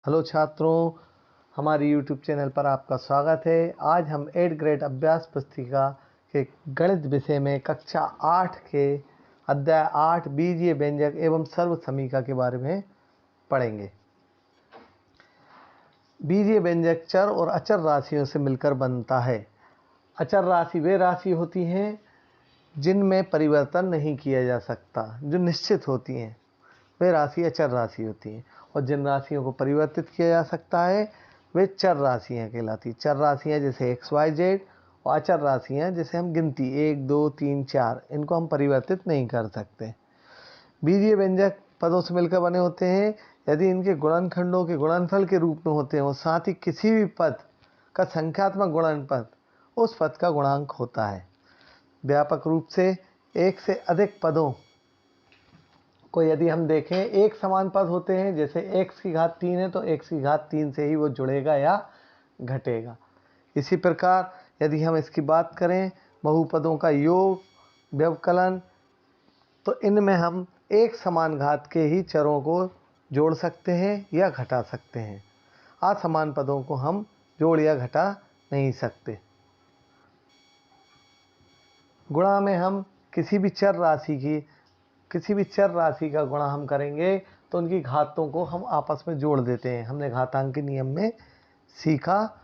Hello छात्रों, हमारी YouTube channel पर आपका स्वागत है। आज हम 8th ग्रेड अभ्यास पुस्तिका के गणित विषय में कक्षा 8 के अध्याय 8 बीजीय व्यंजक एवं सर्वसमीका के बारे में पढ़ेंगे। बीजीय व्यंजक चर और अचर राशियों से मिलकर बनता है। अचर राशि वे राशि होती हैं जिनमें परिवर्तन नहीं किया जा सकता, जो निश्चित होती हैं, वे राशि अचर राशि होती हैं। और जिन राशियों को परिवर्तित किया जा सकता है वे चर राशियाँ कहलाती। चर राशियाँ जैसे एक्स वाई जेड, और अचर राशियाँ जैसे हम गिनती 1 2 3 4, इनको हम परिवर्तित नहीं कर सकते। बीजीय व्यंजक पदों से मिलकर बने होते हैं यदि इनके गुणनखंडों के गुणनफल के रूप में होते हैं और साथ ही किसी भी पद का संख्यात्मक गुणनफल उस पद का गुणांक होता है। व्यापक रूप से एक से अधिक पदों को यदि हम देखें, एक समान पद होते हैं, जैसे x की घात 3 है तो x की घात 3 से ही वो जुड़ेगा या घटेगा। इसी प्रकार यदि हम इसकी बात करें बहुपदों का योग, व्यवकलन, तो इनमें हम एक समान घात के ही चरों को जोड़ सकते हैं या घटा सकते हैं। असमान पदों को हम जोड़ या घटा नहीं सकते। गुणा में हम किसी भी चर राशि का गुणा हम करेंगे तो उनकी घातों को हम आपस में जोड़ देते हैं। हमने घातांक के नियम में सीखा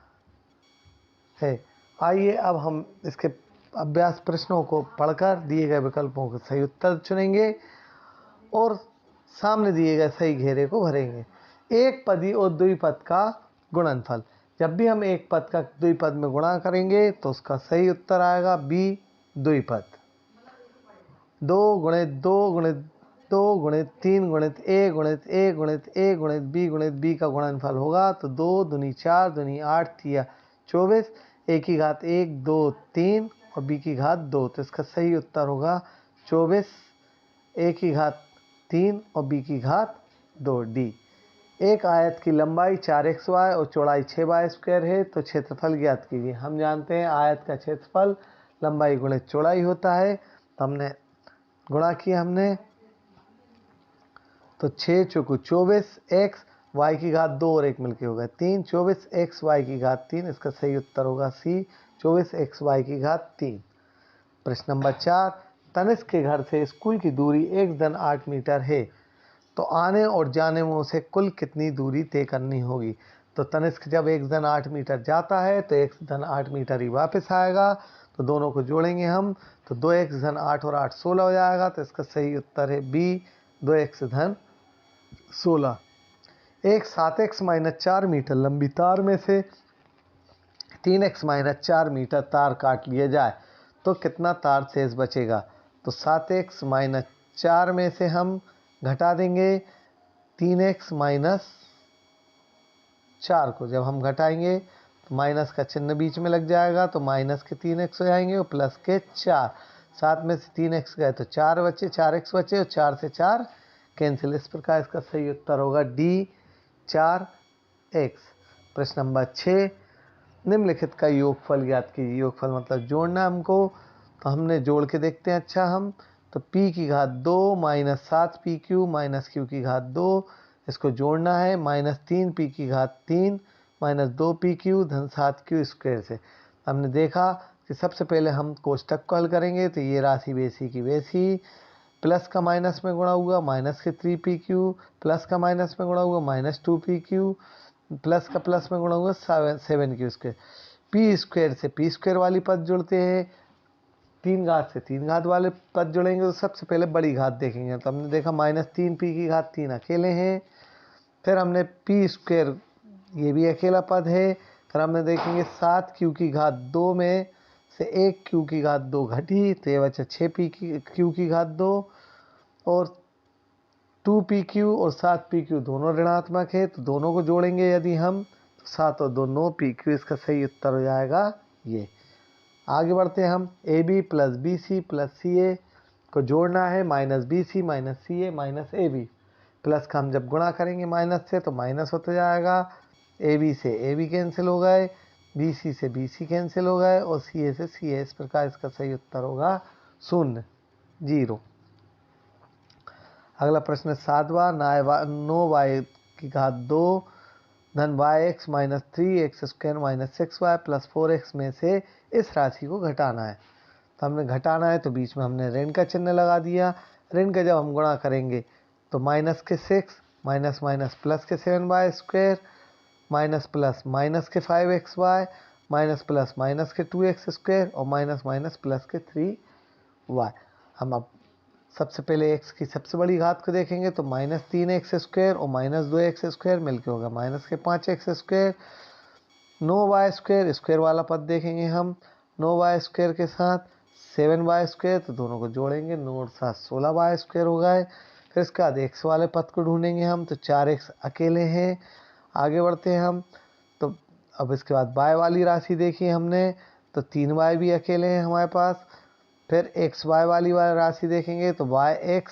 है। आइए अब हम इसके अभ्यास प्रश्नों को पढ़कर दिए गए विकल्पों के सही उत्तर चुनेंगे और सामने दिए गए सही घेरे को भरेंगे। एक पदी और द्विपद का गुणनफल। जब भी हम एक पद का द्विपद में गुणा करेंगे तो उसका सही उत्तर आएगा बी द्विपद। 2 गुणित 2 गुणित 2 गुणित 3 गुणित ए गुणित ए गुणित ए गुणित बी का गुणनफल होगा तो 2 दूनी 4 दूनी 8 तिया 24, ए की घात 1 2 3 और बी की घात 2, तो इसका सही उत्तर होगा 24, ए की घात 3 और बी की घात 2 डी। एक आयत की लंबाई 4xy और चौड़ाई 6y² है तो क्षेत्रफल ज्ञात कीजिए। हम जानते हैं आयत का क्षेत्रफल लंबाई गुणित चौड़ाई होता है, तो हमने गुणा किया तो 6 चौको 24, x y की घात 2 और 1 मिलके होगा 3, 24 x y की घात 3, इसका सही उत्तर होगा सी 24 x y की घात 3। प्रश्न नंबर 4, तनिष्क के घर से स्कूल की दूरी 1-8 मीटर है, तो आने और जाने में उसे कुल कितनी दूरी तय करनी होगी। तो तनिष्क जब 1-8 मीटर जाता है तो 1-8 मीटर ही वापस आएगा, तो दोनों को जोड़ेंगे हम तो 2x-8 और 8 16 हो जाएगा, तो इसका सही उत्तर है बी 2x-16। एक 7x-4 मीटर लंबी तार में से 3x-4 मीटर तार काट लिया जाए तो कितना तार शेष बचेगा। तो 7x-4 में से हम घटा देंगे 3x-4 को। जब हम घटाएंगे तो माइनस का चिन्ह बीच में लग जाएगा, तो माइनस के 3x हो जाएंगे और प्लस के 4। 7 में से 3x गए तो 4 बचे, 4x बचे और 4 से 4 कैंसिल। इस प्रकार इसका सही उत्तर होगा डी 4x। प्रश्न नंबर 6, निम्नलिखित का योगफल ज्ञात कीजिए। योगफल मतलब जोड़ना हमको, तो हमने जोड़ के देखते हैं। अच्छा, हम तो p की घात 2 माइनस 7pq माइनस q की घात 2, इसको जोड़ना है। माइनस 3p की घात 3 माइनस 2pq धन 7q² से। हमने देखा कि सबसे पहले हम कोष्टक को हल करेंगे तो ये राशि वैसी की वैसी, प्लस का माइनस में गुणा हुआ माइनस के 3pq, प्लस का माइनस में गुणा हुआ माइनस 2pq, प्लस का प्लस में गुणा हुआ 7q²। p² से p² वाली पद जुड़ते हैं, 3 घात से 3 घात वाले पद जुड़ेंगे तो सबसे पहले बड़ी घात देखेंगे। तो हमने देखा माइनस 3p की घात 3 अकेले हैं, फिर हमने p², ये भी अकेला पद है। फिर हमने देखेंगे 7q की घात 2 में से 1q की घात 2 घटी तो ये बचा 6pq की घात 2, और 2pq और 7pq दोनों ऋणात्मक है तो दोनों को जोड़ेंगे यदि हम तो 7 और 2 9pq, इसका सही उत्तर हो जाएगा ये। आगे बढ़ते हैं हम। AB plus BC plus CA को जोड़ना है, minus BC minus CA minus AB। Plus का हम जब गुणा करेंगे माइनस से तो माइनस होता जाएगा, AB से AB कैंसिल हो गए, BC से BC कैंसिल हो गए और CA से CA। इस प्रकार इसका सही उत्तर होगा 0। अगला प्रश्न 7वां, 9y की घात 2 धन y x minus 3x² minus 6y plus 4x में से इस राशि को घटाना है। तो हमने घटाना है तो बीच में हमने ऋण का चिन्ह लगा दिया। ऋण का जब हम गुणा करेंगे तो माइनस के 6 माइनस माइनस प्लस के 7y² माइनस प्लस माइनस के 5xy माइनस प्लस माइनस के 2x² और माइनस माइनस प्लस के 3y। हम अब सबसे पहले x की सबसे बड़ी घात को देखेंगे तो माइनस 3x² और माइनस 2x² मिलकर होगा माइनस के 5x²। 9y² स्क्वायर वाला पद देखेंगे हम 9y² के साथ 7y² तो दोनों को जोड़ेंगे 9 और 7 16y² हो गए। फिर इसके बाद x वाले पद को ढूंढेंगे हम तो 4x अकेले हैं। आगे बढ़ते हैं हम तो अब इसके बाद y वाली राशि देखी हमने तो 3y भी अकेले हैं हमारे पास। फिर xy वाली राशि देखेंगे तो yx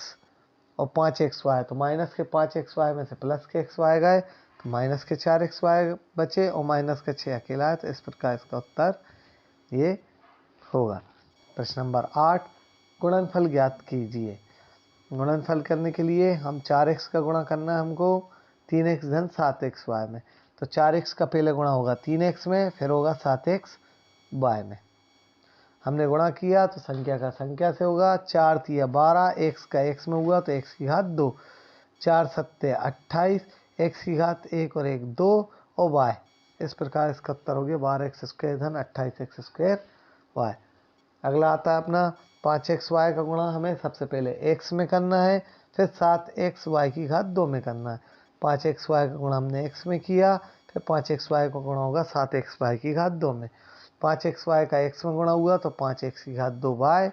और 5xy तो माइनस के 5xy में से प्लस के xy गए तो माइनस के 4xy बचे और माइनस का 6 अकेला है। तो इस प्रकार इसका उत्तर ये होगा। प्रश्न नंबर 8 गुणनफल ज्ञात कीजिए। गुणनफल करने के लिए हम 4x का गुणा करना है हमको 3x धन 7xy में। तो 4x का पहले गुणा होगा 3x में फिर होगा 7xy में। हमने गुणा किया तो संख्या का संख्या से होगा 4 तिया 12 x का x में हुआ तो x की घात 2 4 सत्ते 28 x की घात 1 और 1 2 और y। इस प्रकार इसका उत्तर हो गया 12x² धन 28x² y। अगला आता है अपना 5xy का गुणा हमें सबसे पहले x में करना है फिर 7xy की घात 2 में करना है। 5xy का गुणा हमने x में किया फिर 5xy का गुणा होगा 7xy की घात 2 में। 5xy का x में गुणा हुआ तो 5x की घात 2y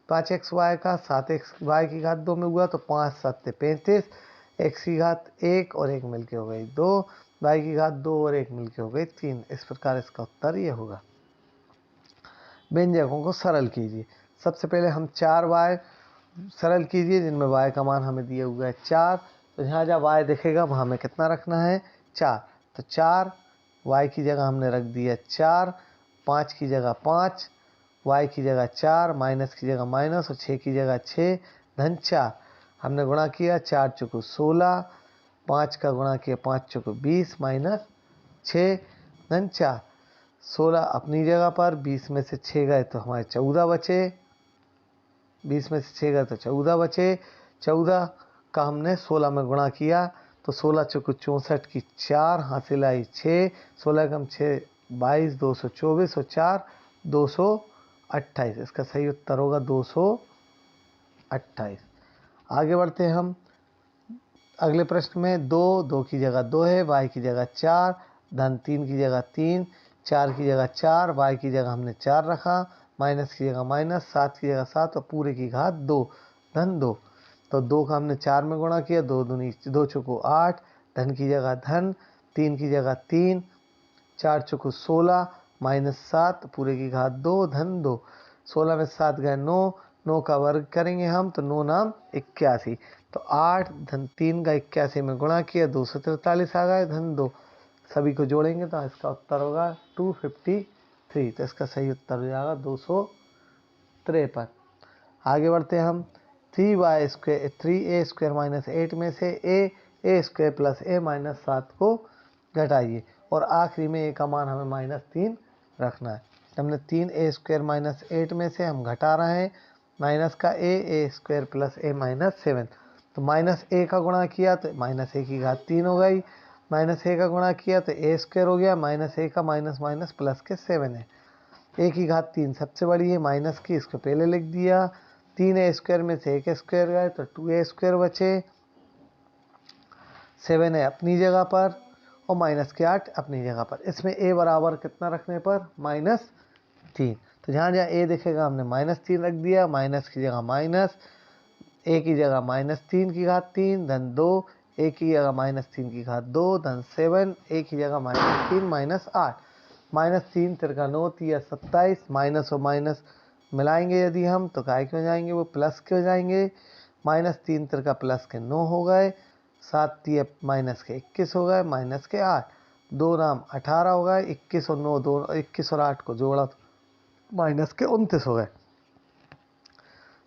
5xy का 7xy की घात 2 में हुआ तो 5 सत्ते 35 x की घात 1 और 1 मिलके हो गई 2 y की घात 2 और 1 मिलके हो गई 3। इस प्रकार इसका उत्तर ये होगा। व्यंजकों को सरल कीजिए। सबसे पहले हम 4y सरल कीजिए जिनमें y का मान हमें दिया हुआ है 4। तो जहाँ जहाँ y दिखेगा वहाँ हमें कितना रखना है 4। तो 4 y की जगह हमने रख दिया 4 5 की जगह 5 y की जगह 4 माइनस की जगह माइनस और 6 की जगह 6 धन 4। हमने गुणा किया 4 चौको 16 5 का गुणा किया 5 चौको 20 माइनस 6 धन 4। 16 अपनी जगह पर 20 में से 6 गए तो हमारे 14 बचे 20 में से 6 गए तो 14 बचे। 14 का हमने 16 में गुणा किया तो 16 चौको 64 की 4 हासिल आई 6 16 कम 6 22 224 और 4 228। इसका सही उत्तर होगा 228। आगे बढ़ते हैं हम अगले प्रश्न में 2 की जगह 2 है y की जगह 4 धन 3 की जगह 3 4 की जगह 4 y की जगह हमने 4 रखा माइनस की जगह माइनस 7 की जगह 7 और पूरे की घात 2 धन 2। तो 2 का हमने 4 में गुणा किया 2 दूनी 2 चौको 8 धन की जगह धन 3 की जगह 3 4 चौको 16 माइनस 7 पूरे की घात 2 धन 2। 16 में 7 गए 9 9 का वर्ग करेंगे हम तो 9 नाम 81। तो 8 धन 3 का 81 में गुणा किया 243 आ गए धन 2। सभी को जोड़ेंगे तो इसका उत्तर होगा 253। तो इसका सही उत्तर हो जाएगा 253। आगे बढ़ते हैं हम 3a² माइनस 8 में से a² प्लस a माइनस 7 को घटाइए और आखिरी में a का मान हमें -3 रखना है। हमने 3a² माइनस 8 में से हम घटा रहे हैं माइनस का a² प्लस a माइनस 7। तो माइनस a का गुणा किया तो माइनस a की घात 3 हो गई माइनस a का गुणा किया तो a² हो गया माइनस a का माइनस माइनस प्लस के 7 है। a की घात 3 सबसे बड़ी है माइनस की इसको पहले लिख दिया 3a² में से 1² गए तो 2a² बचे 7 है अपनी जगह पर और माइनस के 8 अपनी जगह पर। इसमें a बराबर कितना रखने पर -3। तो जहाँ जहाँ a दिखेगा हमने -3 रख दिया माइनस की जगह माइनस a की जगह -3 की घात 3 धन 2 a की जगह -3 की घात 2 धन 7 a की जगह -3 माइनस 8 -3 तिरका 9 तिया 27 माइनस और माइनस मिलाएंगे यदि हम तो काय के हो जाएंगे वो प्लस के हो जाएंगे। -3 तिरका प्लस के 9 हो गए 7 तिया माइनस के 21 हो गए माइनस के 8 2 नाम 18 हो गए 21 और 9 दो 21 और 8 को जोड़ा तो माइनस के 29 हो गए।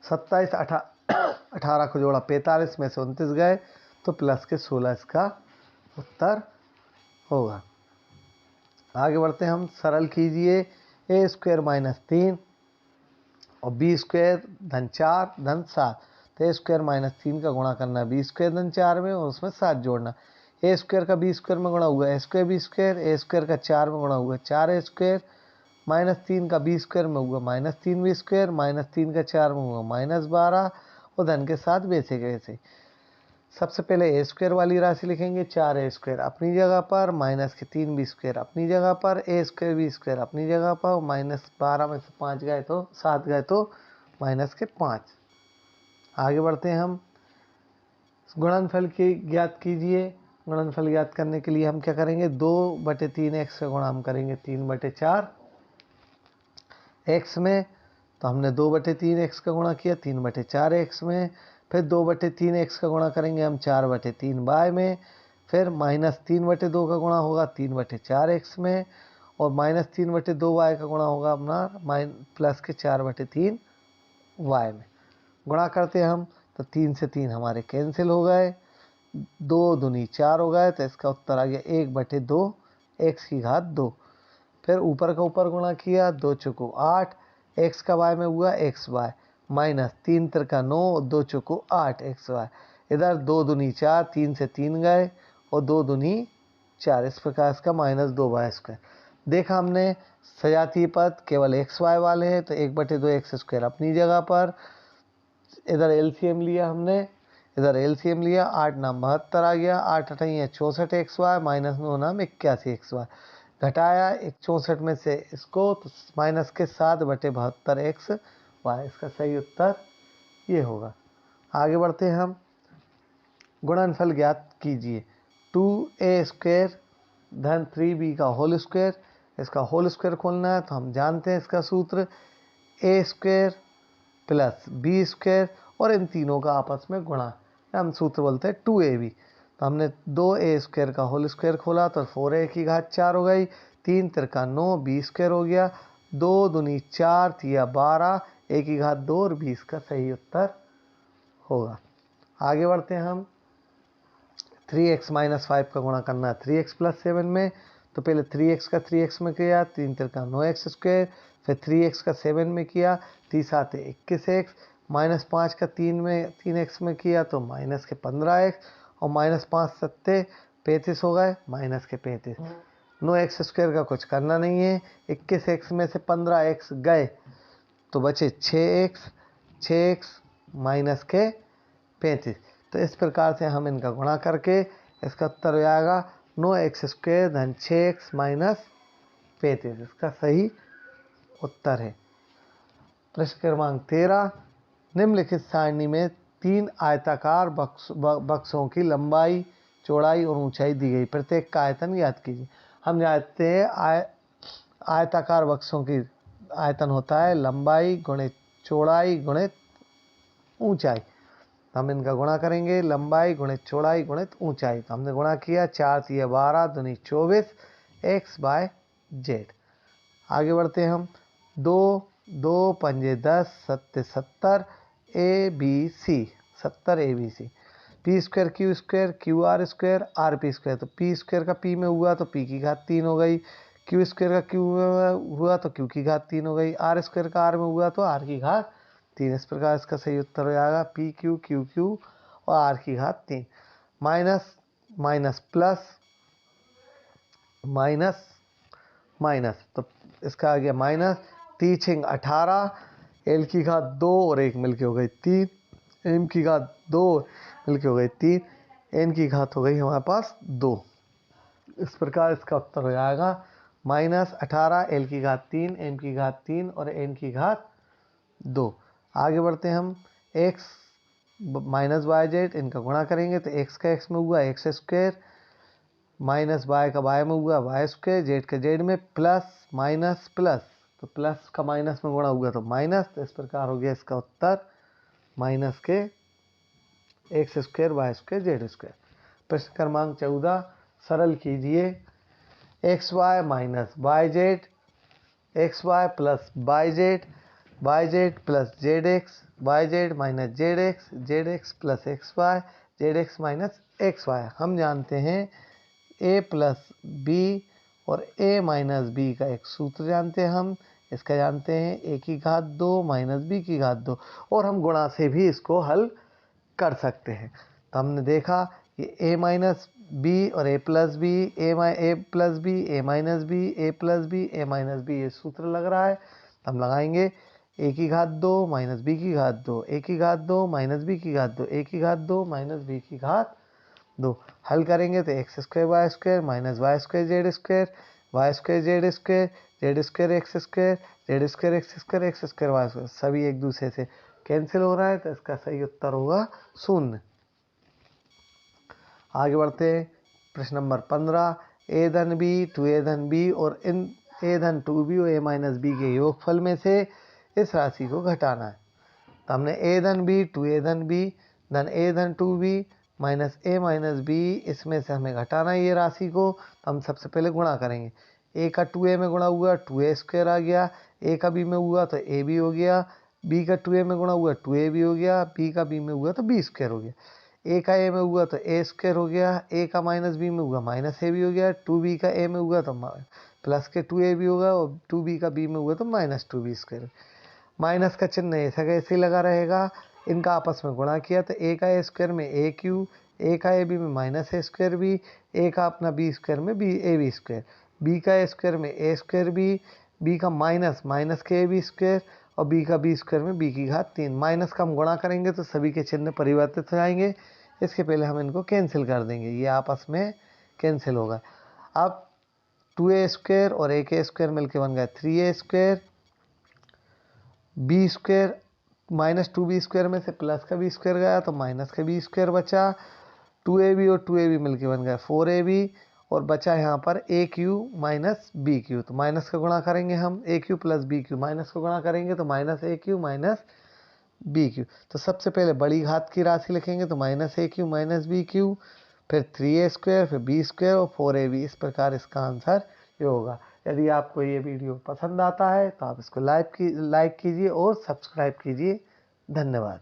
27 18 को जोड़ा 45 में से 29 गए तो प्लस के 16 इसका उत्तर होगा। आगे बढ़ते हैं हम, सरल कीजिए ए स्क्वायर माइनस 3 और बी स्क्वायर धन 4 धन 7। तो ए स्क्वायर माइनस 3 का गुणा करना है बी स्क्वायर धन 4 में और उसमें 7 जोड़ना। ए स्क्वायर का बी स्क्वायर में गुणा हुआ ए स्क्वायर बी स्क्वायर, ए स्क्वायर का 4 में गुणा हुआ 4 ए स्क्वायर, माइनस 3 का बी स्क्वायर में हुआ माइनस 3 बी स्क्वायर, माइनस 3 का 4 में हुआ माइनस 12 और धन के साथ वैसे के वैसे। सबसे पहले ए स्क्वायर वाली राशि लिखेंगे, 4 ए स्क्वायर अपनी जगह पर, माइनस के 3 बी स्क्वायर अपनी जगह पर, ए स्क्वायर बी स्क्वायर अपनी जगह पर, माइनस 12 में से 5 गए तो 7 गए तो माइनस के 5। आगे बढ़ते हैं हम, गुणनफल की ज्ञात कीजिए। गुणनफल ज्ञात करने के लिए हम क्या करेंगे, 2/3x का गुणा हम करेंगे 3/4 x में, तो हमने 2/3x का गुणा किया 3/4x में, फिर 2/3x का गुणा करेंगे हम 4/3y में, फिर माइनस 3/2 का गुणा होगा 3/4x में, और माइनस 3/2y का गुणा होगा अपना प्लस के 4/3y में। गुणा करते हैं हम तो 3 से 3 हमारे कैंसिल हो गए, 2 दूनी 4 हो गए, तो इसका उत्तर आ गया 1/2 x की घात 2। फिर ऊपर का ऊपर गुणा किया, 2 चौको 8, x का y में हुआ एक्स वाई, माइनस 3 तिरका 9 और 2 चौको 8 एक्स वाई। इधर 2 दूनी 4, 3 से 3 गए और 2 दूनी 4, इस प्रकार इसका -2y²। देखा हमने सजातीय पद केवल एक्स वाई वाले हैं, तो 1/2 एक्स स्क्वायर अपनी जगह पर, इधर एलसीएम लिया हमने, इधर एलसीएम लिया, 8 नाम 72 आ गया, 8 अठाई 64 एक्स वाई, माइनस 9 नाम 81 एक्स वाई, घटाया 64 में से इसको तो माइनस के 7/72 एक्स वाई, इसका सही उत्तर ये होगा। आगे बढ़ते हैं हम, गुणनफल ज्ञात कीजिए। 2a² धन 3b का होल स्क्वायर, इसका होल स्क्वायर खोलना है तो हम जानते हैं इसका सूत्र, a² प्लस b² और इन तीनों का आपस में गुणा, हम सूत्र बोलते हैं 2ab। तो हमने 2a² का होल स्क्वायर खोला तो 4a की घात 4 हो गई, 3 तिरका 9 b² हो गया, 2 दूनी 4 तिया 12 a की घात 2 और 20 का सही उत्तर होगा। आगे बढ़ते हैं हम, 3x - 5 का गुणा करना है 3x + 7 में, तो पहले 3x का 3x में किया, 3 तिरका 9x², फिर 3x का 7 में किया, 3 7 21x, -5 का 3 में 3x में किया तो माइनस के 15x, और -5 7 35 हो गए, माइनस के 35। 9x² का कुछ करना नहीं है, 21x में से 15x गए तो बचे 6x, 6x माइनस के 35। तो इस प्रकार से हम इनका गुणा करके इसका उत्तर हो जाएगा 9x² धन 6x माइनस 35, इसका सही उत्तर है। प्रश्न क्रमांक 13, निम्नलिखित सारणी में 3 आयताकार बक्सों की लंबाई, चौड़ाई और ऊंचाई दी गई, प्रत्येक का आयतन ज्ञात कीजिए। हम जानते हैं आयताकार बक्सों की आयतन होता है लंबाई गुणित चौड़ाई गुणित ऊंचाई। हम इनका गुणा करेंगे, लंबाई गुणित चौड़ाई गुणित ऊंचाई, तो हमने गुणा किया, 4 तिया 12 दूनी 24 x/z। आगे बढ़ते हैं हम, 2 2 पंजे 10 7 70 ABC 70 ABC, p² q² QR² RP², तो p² का p में हुआ तो p की घात 3 हो गई, q² का q में हुआ तो q की घात 3 हो गई, r² का r में हुआ तो r की घात 3। इस प्रकार इसका सही उत्तर हो जाएगा PQ QQ और r की घात 3। Minus minus plus minus minus, तो इसका आ गया माइनस, 3 18 l की घात 2 और 1 मिलके हो गई 3, m की घात 2 मिलके हो गई 3, n की घात हो गई हमारे पास 2। इस प्रकार इसका उत्तर हो जाएगा -18 l की घात 3 m की घात 3 और n की घात 2। आगे बढ़ते हैं हम, x - yz इनका गुणा करेंगे तो x का x में हुआ x² माइनस y का y में हुआ y², z का z में प्लस माइनस प्लस, तो प्लस का माइनस में गुणा हुआ तो माइनस, तो इस प्रकार हो गया इसका उत्तर माइनस के x² y² z²। प्रश्न क्रमांक 14, सरल कीजिए। xy - yz, xy plus yz, yz plus zx, yz minus zx, zx plus xy, zx minus xy। हम जानते हैं ए प्लस बी और ए माइनस बी का एक सूत्र जानते हैं हम, इसका जानते हैं ए की घात 2 माइनस बी की घात 2, और हम गुणा से भी इसको हल कर सकते हैं। तो हमने देखा कि ए माइनस बी और ए प्लस बी, ए प्लस बी, ए माइनस बी, ए प्लस बी, ए माइनस बी, ये सूत्र लग रहा है। तो हम लगाएंगे ए की घात 2 माइनस बी की घात 2, ए की घात 2 माइनस बी की घात 2, ए की घात 2 माइनस बी की घात 2। हल करेंगे तो x square y square minus y square z square, y square z square, z square x square, z square x square, x square y square, सभी एक दूसरे से कैंसिल हो रहा है, तो इसका सही उत्तर होगा 0। आगे बढ़ते हैं प्रश्न नंबर 15। ए धन बी टू ए धन बी और इन ए धन टू बी और ए माइनस बी के योगफल में से इस राशि को घटाना है। तो हमने ए धन बी टू ए धन बी धन ए धन two B minus A minus B, इसमें से हमें घटाना है ये राशि को। तो हम सबसे पहले गुणा करेंगे। ए का टू ए में गुणा हुआ टू ए स्क्वायर आ गया, ए का बी में हुआ तो ए बी हो गया, बी का टू ए में गुणा हुआ टू ए बी हो गया, बी का बी में हुआ तो बी स्क्वायर हो गया, ए का ए में हुआ तो ए स्क्वायर हो गया, ए का माइनस बी में हुआ माइनस ए बी हो गया, टू बी का ए में हुआ तो प्लस के टू ए बी होगा, और टू बी का बी में हुआ तो minus two B square. Minus का चिन्ह ऐसा कैसे लगा रहेगा, इनका आपस में गुणा किया तो ए का ए स्क्वायर में ए क्यू, ए का ए बी में minus a square b, a का अपना बी स्क्वायर में b a b square, b का ए स्क्वायर में ए स्क्वायर बी का माइनस माइनस के ए बी स्क्वायर, और बी का बी स्क्वायर में बी की घात 3। माइनस का हम गुणा करेंगे तो सभी के चिन्ह परिवर्तित हो जाएंगे। इसके पहले हम इनको कैंसिल कर देंगे, ये आपस में कैंसिल होगा। अब 2a स्क्वायर और a के स्क्वायर मिलके बन गया 3a square, b square minus 2b square में से प्लस का बी स्क्वायर गया तो माइनस का बी स्क्वायर बचा, 2ab और 2ab मिलके बन गया 4ab, और बचा यहाँ पर A Q minus B Q. तो माइनस का गुणा करेंगे हम, A Q plus B Q, minus का गुणा करेंगे तो minus A Q minus B Q. तो सबसे पहले बड़ी घात की राशि लिखेंगे तो minus A Q minus B Q, फिर 3a स्क्वायर, फिर बी स्क्वायर और 4ab। इस प्रकार इसका आंसर ये होगा। यदि आपको ये वीडियो पसंद आता है तो आप इसको लाइक कीजिए और सब्सक्राइब कीजिए। धन्यवाद।